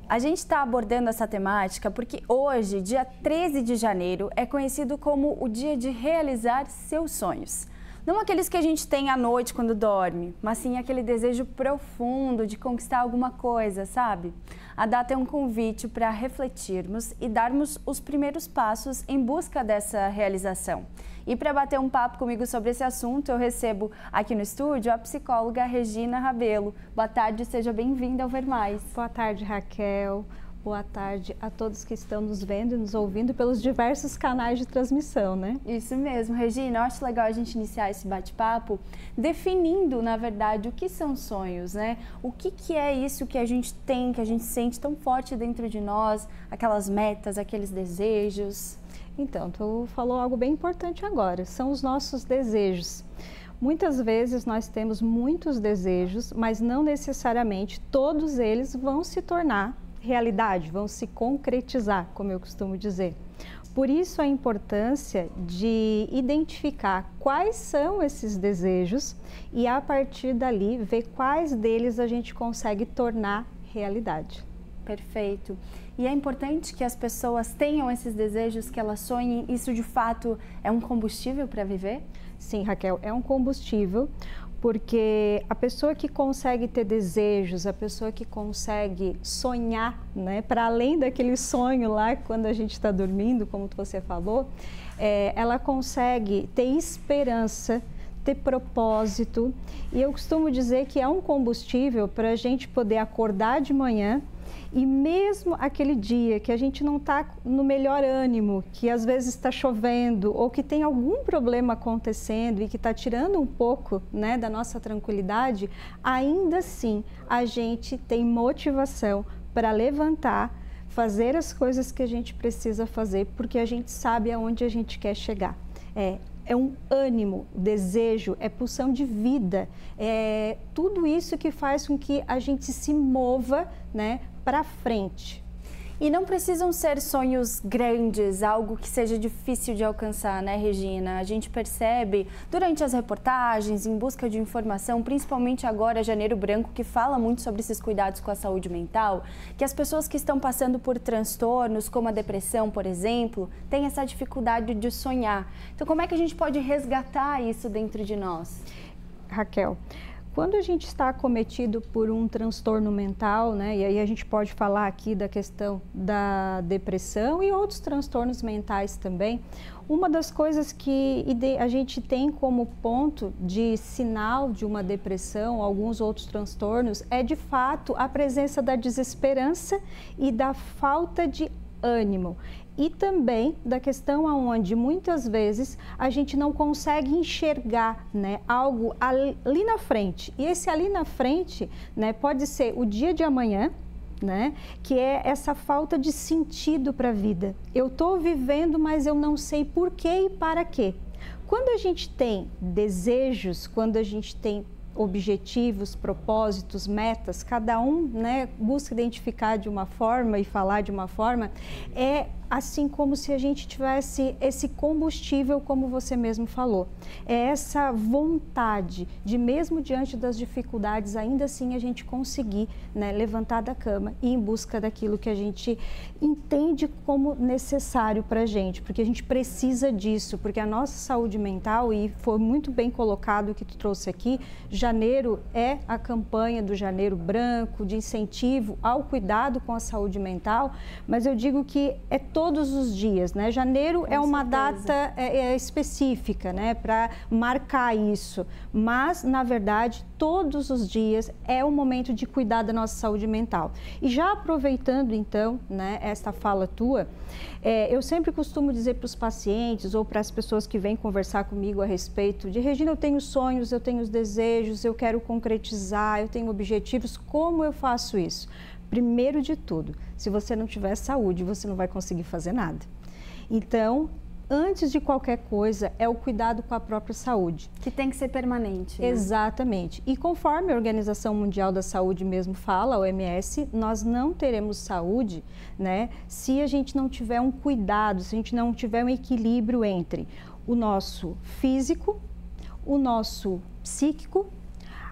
A gente está abordando essa temática porque hoje, dia 13 de janeiro, é conhecido como o dia de realizar seus sonhos. Não aqueles que a gente tem à noite quando dorme, mas sim aquele desejo profundo de conquistar alguma coisa, sabe? A data é um convite para refletirmos e darmos os primeiros passos em busca dessa realização. E para bater um papo comigo sobre esse assunto, eu recebo aqui no estúdio a psicóloga Regina Rabelo. Boa tarde, seja bem-vinda ao Ver Mais. Boa tarde, Raquel. Boa tarde a todos que estão nos vendo e nos ouvindo pelos diversos canais de transmissão, né? Isso mesmo, Regina. Eu acho legal a gente iniciar esse bate-papo definindo, na verdade, o que são sonhos, né? O que é isso que a gente tem, que a gente sente tão forte dentro de nós, aquelas metas, aqueles desejos. Então, tu falou algo bem importante agora, são os nossos desejos. Muitas vezes nós temos muitos desejos, mas não necessariamente todos eles vão se tornar realidade, vão se concretizar, como eu costumo dizer. Por isso a importância de identificar quais são esses desejos e a partir dali ver quais deles a gente consegue tornar realidade. Perfeito. E é importante que as pessoas tenham esses desejos, que elas sonhem. Isso de fato é um combustível para viver? Sim, Raquel, é um combustível, porque a pessoa que consegue ter desejos, a pessoa que consegue sonhar, né, para além daquele sonho lá quando a gente está dormindo, como você falou, ela consegue ter esperança, ter propósito. E eu costumo dizer que é um combustível para a gente poder acordar de manhã e mesmo aquele dia que a gente não está no melhor ânimo, que às vezes está chovendo ou que tem algum problema acontecendo e que está tirando um pouco, né, da nossa tranquilidade, ainda assim a gente tem motivação para levantar, fazer as coisas que a gente precisa fazer, porque a gente sabe aonde a gente quer chegar. É um ânimo, desejo, é pulsão de vida, é tudo isso que faz com que a gente se mova, né, para frente. E não precisam ser sonhos grandes, algo que seja difícil de alcançar, né, Regina? A gente percebe durante as reportagens, em busca de informação, principalmente agora, Janeiro Branco, que fala muito sobre esses cuidados com a saúde mental, que as pessoas que estão passando por transtornos, como a depressão, por exemplo, têm essa dificuldade de sonhar. Então, como é que a gente pode resgatar isso dentro de nós? Raquel, quando a gente está acometido por um transtorno mental, né, e aí a gente pode falar aqui da questão da depressão e outros transtornos mentais também, uma das coisas que a gente tem como ponto de sinal de uma depressão, alguns outros transtornos, é de fato a presença da desesperança e da falta de ânimo. E também da questão onde muitas vezes a gente não consegue enxergar, né, algo ali na frente. E esse ali na frente, né, pode ser o dia de amanhã, né, que é essa falta de sentido para a vida. Eu estou vivendo, mas eu não sei por quê e para quê. Quando a gente tem desejos, quando a gente tem objetivos, propósitos, metas, cada um, né, busca identificar de uma forma e falar de uma forma, é assim como se a gente tivesse esse combustível, como você mesmo falou. É essa vontade de, mesmo diante das dificuldades, ainda assim a gente conseguir, né, levantar da cama e ir em busca daquilo que a gente entende como necessário para a gente, porque a gente precisa disso, porque a nossa saúde mental, e foi muito bem colocado o que tu trouxe aqui, janeiro é a campanha do Janeiro Branco, de incentivo ao cuidado com a saúde mental, mas eu digo que é todos os dias, né? Janeiro é uma data específica, né, para marcar isso, mas na verdade todos os dias é um momento de cuidar da nossa saúde mental. E já aproveitando então, né, esta fala tua, eu sempre costumo dizer para os pacientes ou para as pessoas que vêm conversar comigo a respeito de: Regina, eu tenho sonhos, eu tenho os desejos, eu quero concretizar, eu tenho objetivos, como eu faço isso? Primeiro de tudo, se você não tiver saúde, você não vai conseguir fazer nada. Então, antes de qualquer coisa, é o cuidado com a própria saúde. Que tem que ser permanente, né? Exatamente. E conforme a Organização Mundial da Saúde mesmo fala, a OMS, nós não teremos saúde, né, se a gente não tiver um cuidado, se a gente não tiver um equilíbrio entre o nosso físico, o nosso psíquico,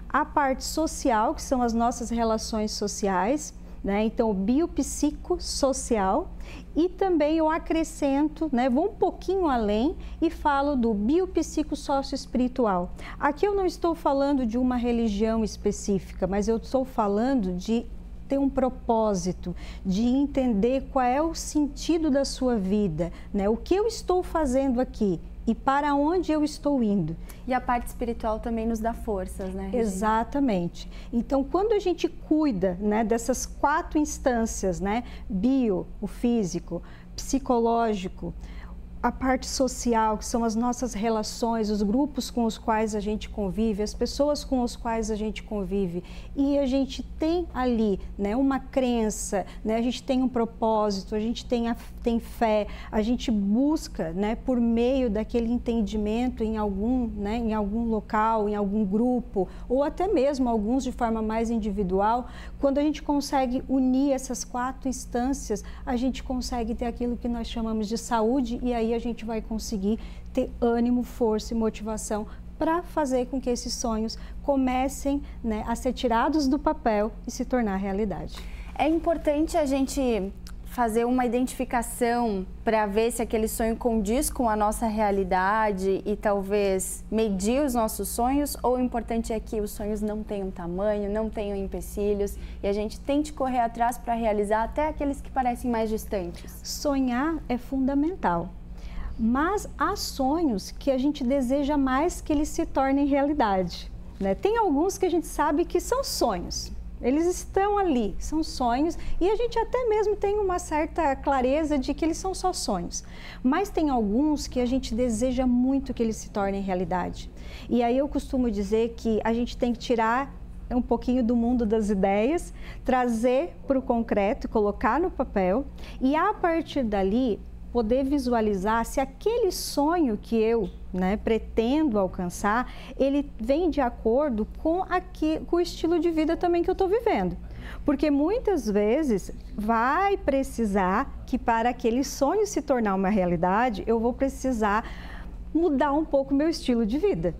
a parte social, que são as nossas relações sociais, né? Então, biopsicossocial, e também eu acrescento, né, vou um pouquinho além e falo do biopsicossocioespiritual. Aqui eu não estou falando de uma religião específica, mas eu estou falando de ter um propósito, de entender qual é o sentido da sua vida, né? O que eu estou fazendo aqui e para onde eu estou indo. E a parte espiritual também nos dá forças, né, Regina? Exatamente. Então, quando a gente cuida, né, dessas 4 instâncias, né, bio, o físico, psicológico, a parte social, que são as nossas relações, os grupos com os quais a gente convive, as pessoas com as quais a gente convive, e a gente tem ali, né, uma crença, né, a gente tem um propósito, a gente tem fé, a gente busca, né, por meio daquele entendimento em algum local, em algum grupo, ou até mesmo alguns de forma mais individual. Quando a gente consegue unir essas 4 instâncias, a gente consegue ter aquilo que nós chamamos de saúde, e aí a gente vai conseguir ter ânimo, força e motivação para fazer com que esses sonhos comecem, né, a ser tirados do papel e se tornar realidade. É importante a gente fazer uma identificação para ver se aquele sonho condiz com a nossa realidade e talvez medir os nossos sonhos, ou o importante é que os sonhos não tenham tamanho, não tenham empecilhos e a gente tente correr atrás para realizar até aqueles que parecem mais distantes? Sonhar é fundamental, mas há sonhos que a gente deseja mais que eles se tornem realidade, né? Tem alguns que a gente sabe que são sonhos. Eles estão ali, são sonhos, e a gente até mesmo tem uma certa clareza de que eles são só sonhos. Mas tem alguns que a gente deseja muito que eles se tornem realidade. E aí eu costumo dizer que a gente tem que tirar um pouquinho do mundo das ideias, trazer para o concreto, colocar no papel, e a partir dali poder visualizar se aquele sonho que eu, né, pretendo alcançar, ele vem de acordo com o estilo de vida também que eu estou vivendo. Porque muitas vezes vai precisar que para aquele sonho se tornar uma realidade, eu vou precisar mudar um pouco o meu estilo de vida.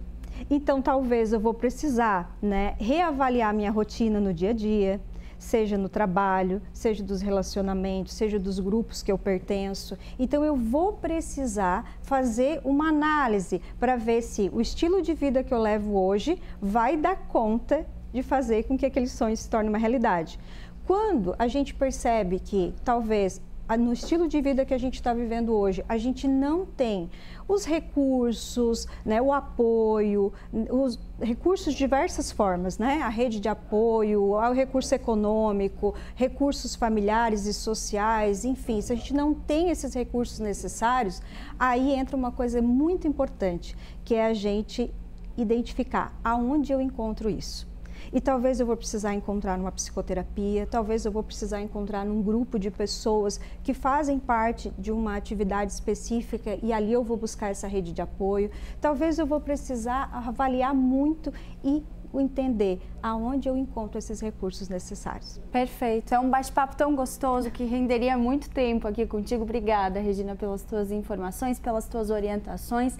Então, talvez eu vou precisar, né, reavaliar minha rotina no dia a dia, seja no trabalho, seja dos relacionamentos, seja dos grupos que eu pertenço. Então, eu vou precisar fazer uma análise para ver se o estilo de vida que eu levo hoje vai dar conta de fazer com que aquele sonho se torne uma realidade. Quando a gente percebe que talvez no estilo de vida que a gente está vivendo hoje, a gente não tem os recursos, né, o apoio, os recursos de diversas formas, né, a rede de apoio, o recurso econômico, recursos familiares e sociais, enfim, se a gente não tem esses recursos necessários, aí entra uma coisa muito importante, que é a gente identificar aonde eu encontro isso. E talvez eu vou precisar encontrar numa psicoterapia, talvez eu vou precisar encontrar num grupo de pessoas que fazem parte de uma atividade específica e ali eu vou buscar essa rede de apoio. Talvez eu vou precisar avaliar muito e entender aonde eu encontro esses recursos necessários. Perfeito. É um bate-papo tão gostoso que renderia muito tempo aqui contigo. Obrigada, Regina, pelas tuas informações, pelas tuas orientações.